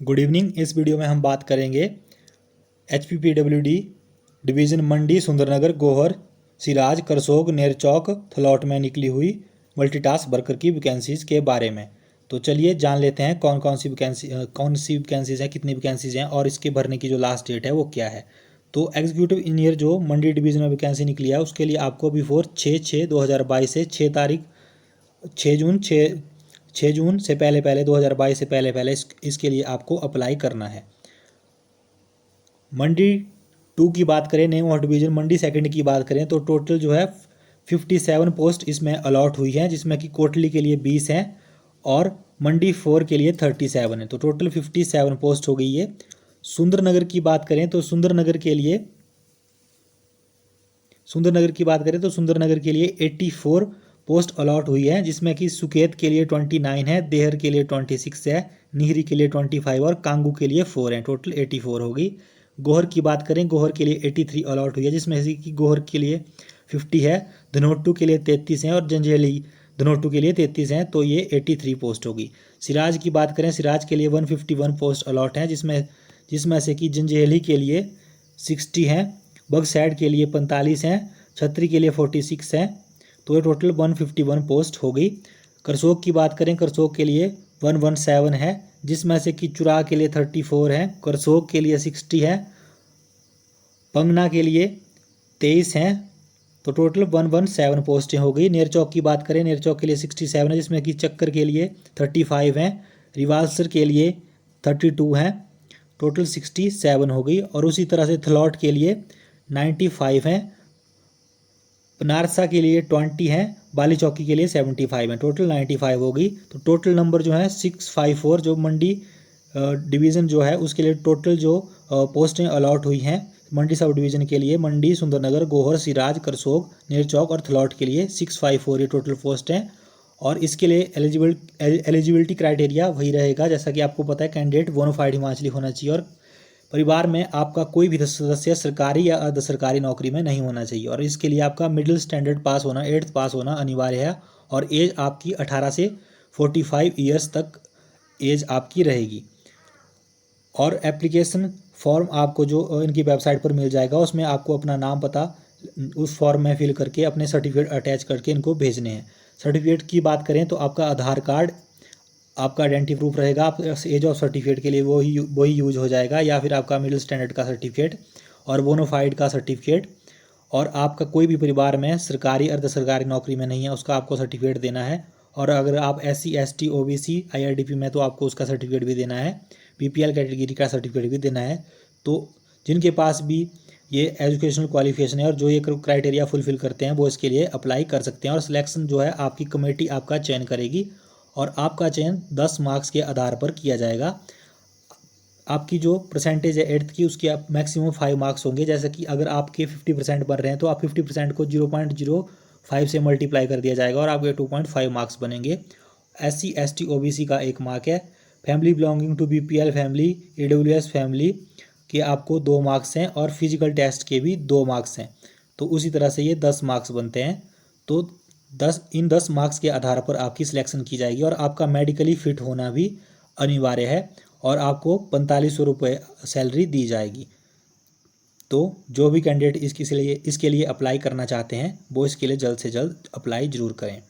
Good evening. इस video में हम बात करेंगे HPPWD डिवीज़न मंडी, सुंदरनगर, गोहर, सिराज, करसोग, नेरचौक, थलौट में निकली हुई मल्टीटास्क वर्कर की वैकेंसीज़ के बारे में। तो चलिए जान लेते हैं कौन कौन सी वैकेंसीज़ हैं, कितनी वैकेंसीज़ हैं और इसके भरने की जो लास्ट डेट है वो क्या है। तो एग्जीक्यूटिव इंजीनियर जो मंडी डिवीज़न में वैकेंसी निकली है उसके लिए आपको बिफोर 6/6/2022 से 6 जून से पहले 2022 से पहले इसके लिए आपको अप्लाई करना है। मंडी 2 की बात करें, name of division Mandi second की बात करें तो टोटल जो है 57 पोस्ट इसमें अलॉट हुई हैं, जिसमें कि कोटली के लिए 20 हैं और मंडी 4 के लिए 37 है। तो टोटल 57 पोस्ट हो गई है। सुंदरनगर की बात करें तो सुंदरनगर के लिए 84 पोस्ट अलॉट हुई है, जिसमें कि सुकेत के लिए 29 है, देहर के लिए 26 है, निहरी के लिए 25 और कांगू के लिए 4 है। टोटल 84 होगी। गोहर की बात करें, गोहर के लिए 83 अलॉट हुई है, जिसमें से कि गोहर के लिए 50 है, धनोटू के लिए 33 हैं और जंजैहली धनोटू के लिए 33 हैं। तो ये 83 पोस्ट होगी। सिराज की बात करें, सिराज के लिए 151 पोस्ट अलॉट हैं, जिसमें से कि जंजैहली के लिए 60 हैं, बगसैड के लिए 45 हैं, छतरी के लिए 46 हैं। तो ये टोटल 151 पोस्ट हो गई। करसोग की बात करें, करसोग के लिए 117 है, जिसमें से कि चुरा के लिए 34 है, करसोग के लिए 60 है, पंगना के लिए 23 हैं। तो टोटल 117 पोस्टें हो गई। नेरचौक की बात करें, नेरचौक के लिए 67 है, जिसमें कि चक्कर के लिए 35 हैं, रिवाल्सर के लिए 32 हैं। टोटल 67 हो गई। और उसी तरह से थलौट के लिए 95 हैं, बनारसा के लिए 20 हैं, बाली चौकी के लिए 75 हैं। टोटल 95 होगी। तो टोटल नंबर जो है 654 जो मंडी डिवीज़न जो है उसके लिए टोटल जो पोस्टें अलॉट हुई हैं मंडी सब डिवीज़न के लिए, मंडी, सुंदरनगर, गोहर, सिराज, करसोग, नेरचौक और थलौट के लिए 654 ये टोटल पोस्ट हैं। और इसके लिए एलिजिबिलिटी क्राइटेरिया वही रहेगा जैसा कि आपको पता है, कैंडिडेट बोनाफाइड हिमाचली होना चाहिए और परिवार में आपका कोई भी सदस्य सरकारी या अर्ध सरकारी नौकरी में नहीं होना चाहिए। और इसके लिए आपका मिडिल स्टैंडर्ड पास होना, 8th पास होना अनिवार्य है। और एज आपकी 18 से 45 ईयर्स तक एज आपकी रहेगी। और एप्लीकेशन फॉर्म आपको जो इनकी वेबसाइट पर मिल जाएगा, उसमें आपको अपना नाम पता उस फॉर्म में फिल करके अपने सर्टिफिकेट अटैच करके इनको भेजने हैं। सर्टिफिकेट की बात करें तो आपका आधार कार्ड आपका आइडेंटिटी प्रूफ रहेगा। आप एज ऑफ सर्टिफिकेट के लिए वही यूज हो जाएगा, या फिर आपका मिडिल स्टैंडर्ड का सर्टिफिकेट और बोनाफाइड का सर्टिफिकेट। और आपका कोई भी परिवार में सरकारी अर्ध सरकारी नौकरी में नहीं है उसका आपको सर्टिफिकेट देना है। और अगर आप SC ST OBC IRDP में तो आपको उसका सर्टिफिकेट भी देना है, BPL कैटेगरी का सर्टिफिकेट भी देना है। तो जिनके पास भी ये एजुकेशनल क्वालिफिकेशन है और जो ये क्राइटेरिया फुलफिल करते हैं वो इसके लिए अप्लाई कर सकते हैं। और सिलेक्शन जो है आपकी कमेटी आपका चयन करेगी और आपका चयन 10 मार्क्स के आधार पर किया जाएगा। आपकी जो परसेंटेज है 8th की उसकी आप मैक्सिमम 5 मार्क्स होंगे। जैसे कि अगर आपके 50% बन रहे हैं तो आप 50% को 0.05 से मल्टीप्लाई कर दिया जाएगा और आपके 2.5 मार्क्स बनेंगे। SC ST OBC का 1 मार्क है। Family belonging to BPL family, AWS family के आपको 2 मार्क्स हैं और फिजिकल टेस्ट के भी 2 मार्क्स हैं। तो उसी तरह से ये 10 मार्क्स बनते हैं। तो 10 मार्क्स के आधार पर आपकी सिलेक्शन की जाएगी और आपका मेडिकली फिट होना भी अनिवार्य है और आपको 4500 रुपये सैलरी दी जाएगी। तो जो भी कैंडिडेट इसके लिए अप्लाई करना चाहते हैं वो इसके लिए जल्द से जल्द अप्लाई ज़रूर करें।